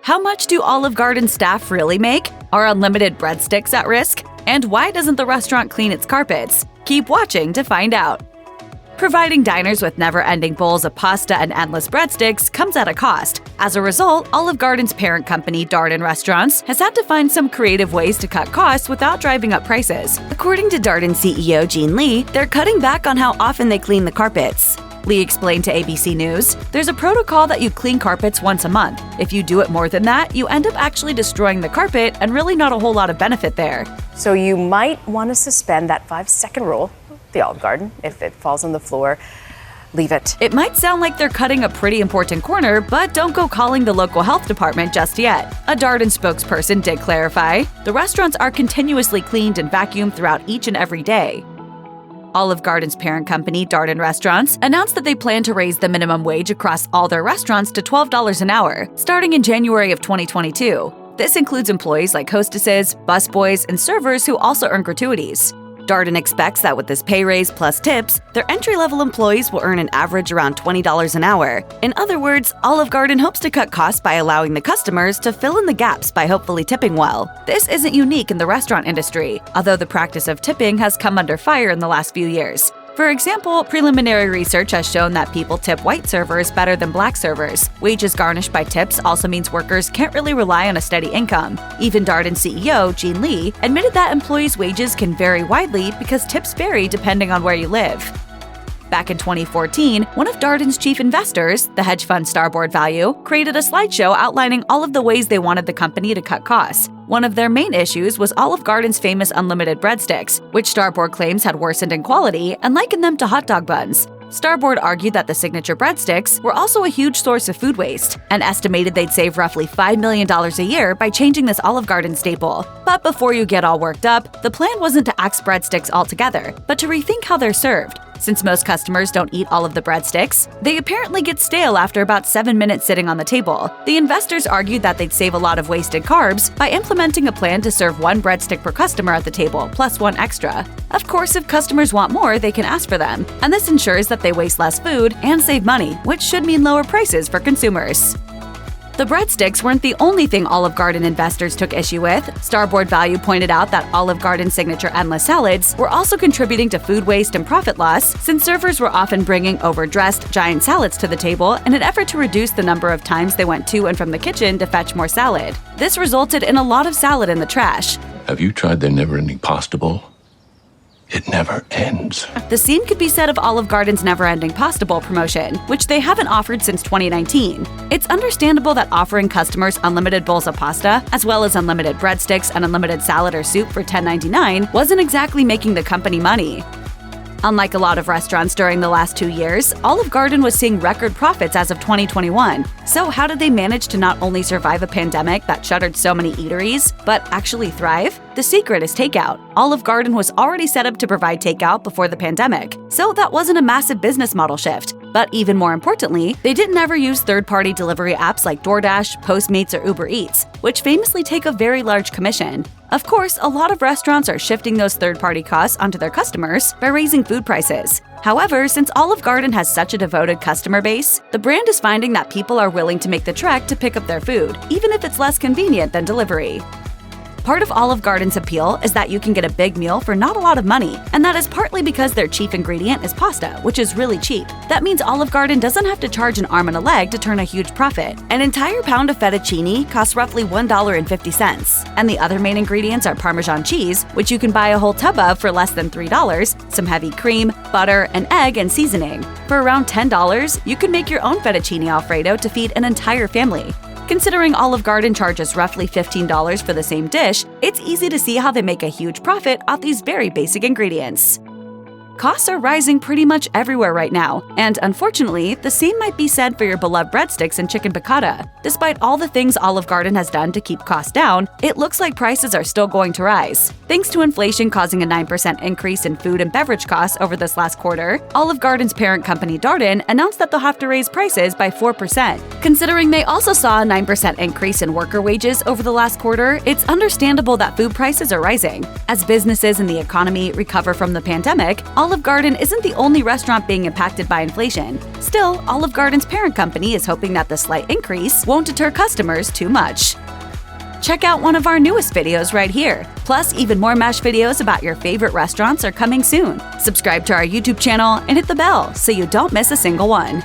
How much do Olive Garden staff really make? Are unlimited breadsticks at risk? And why doesn't the restaurant clean its carpets? Keep watching to find out. Providing diners with never-ending bowls of pasta and endless breadsticks comes at a cost. As a result, Olive Garden's parent company, Darden Restaurants, has had to find some creative ways to cut costs without driving up prices. According to Darden CEO Gene Lee, they're cutting back on how often they clean the carpets. Lee explained to ABC News, "There's a protocol that you clean carpets once a month. If you do it more than that, you end up actually destroying the carpet and really not a whole lot of benefit there." So you might want to suspend that 5-second rule, the Olive Garden. If it falls on the floor, leave it. It might sound like they're cutting a pretty important corner, but don't go calling the local health department just yet. A Darden spokesperson did clarify, "The restaurants are continuously cleaned and vacuumed throughout each and every day." Olive Garden's parent company, Darden Restaurants, announced that they plan to raise the minimum wage across all their restaurants to $12 an hour, starting in January of 2022. This includes employees like hostesses, busboys, and servers who also earn gratuities. Darden expects that with this pay raise plus tips, their entry-level employees will earn an average around $20 an hour. In other words, Olive Garden hopes to cut costs by allowing the customers to fill in the gaps by hopefully tipping well. This isn't unique in the restaurant industry, although the practice of tipping has come under fire in the last few years. For example, preliminary research has shown that people tip white servers better than black servers. Wages garnished by tips also means workers can't really rely on a steady income. Even Darden CEO Gene Lee admitted that employees' wages can vary widely because tips vary depending on where you live. Back in 2014, one of Darden's chief investors, the hedge fund Starboard Value, created a slideshow outlining all of the ways they wanted the company to cut costs. One of their main issues was Olive Garden's famous unlimited breadsticks, which Starboard claims had worsened in quality and likened them to hot dog buns. Starboard argued that the signature breadsticks were also a huge source of food waste, and estimated they'd save roughly $5 million a year by changing this Olive Garden staple. But before you get all worked up, the plan wasn't to axe breadsticks altogether, but to rethink how they're served. Since most customers don't eat all of the breadsticks, they apparently get stale after about 7 minutes sitting on the table. The investors argued that they'd save a lot of wasted carbs by implementing a plan to serve one breadstick per customer at the table, plus one extra. Of course, if customers want more, they can ask for them, and this ensures that they waste less food and save money, which should mean lower prices for consumers. The breadsticks weren't the only thing Olive Garden investors took issue with. Starboard Value pointed out that Olive Garden's signature endless salads were also contributing to food waste and profit loss, since servers were often bringing overdressed, giant salads to the table in an effort to reduce the number of times they went to and from the kitchen to fetch more salad. This resulted in a lot of salad in the trash. Have you tried their never-ending pasta bowl? It never ends. The same could be said of Olive Garden's never-ending pasta bowl promotion, which they haven't offered since 2019. It's understandable that offering customers unlimited bowls of pasta, as well as unlimited breadsticks and unlimited salad or soup for $10.99, wasn't exactly making the company money. Unlike a lot of restaurants during the last 2 years, Olive Garden was seeing record profits as of 2021. So how did they manage to not only survive a pandemic that shuttered so many eateries, but actually thrive? The secret is takeout. Olive Garden was already set up to provide takeout before the pandemic, so that wasn't a massive business model shift. But even more importantly, they didn't ever use third-party delivery apps like DoorDash, Postmates, or Uber Eats, which famously take a very large commission. Of course, a lot of restaurants are shifting those third-party costs onto their customers by raising food prices. However, since Olive Garden has such a devoted customer base, the brand is finding that people are willing to make the trek to pick up their food, even if it's less convenient than delivery. Part of Olive Garden's appeal is that you can get a big meal for not a lot of money, and that is partly because their chief ingredient is pasta, which is really cheap. That means Olive Garden doesn't have to charge an arm and a leg to turn a huge profit. An entire pound of fettuccine costs roughly $1.50, and the other main ingredients are Parmesan cheese, which you can buy a whole tub of for less than $3, some heavy cream, butter, an egg, and seasoning. For around $10, you can make your own fettuccine Alfredo to feed an entire family. Considering Olive Garden charges roughly $15 for the same dish, it's easy to see how they make a huge profit off these very basic ingredients. Costs are rising pretty much everywhere right now, and unfortunately, the same might be said for your beloved breadsticks and chicken piccata. Despite all the things Olive Garden has done to keep costs down, it looks like prices are still going to rise. Thanks to inflation causing a 9% increase in food and beverage costs over this last quarter, Olive Garden's parent company Darden announced that they'll have to raise prices by 4%. Considering they also saw a 9% increase in worker wages over the last quarter, it's understandable that food prices are rising. As businesses and the economy recover from the pandemic, Olive Garden isn't the only restaurant being impacted by inflation. Still, Olive Garden's parent company is hoping that the slight increase won't deter customers too much. Check out one of our newest videos right here. Plus, even more MASH videos about your favorite restaurants are coming soon. Subscribe to our YouTube channel and hit the bell so you don't miss a single one.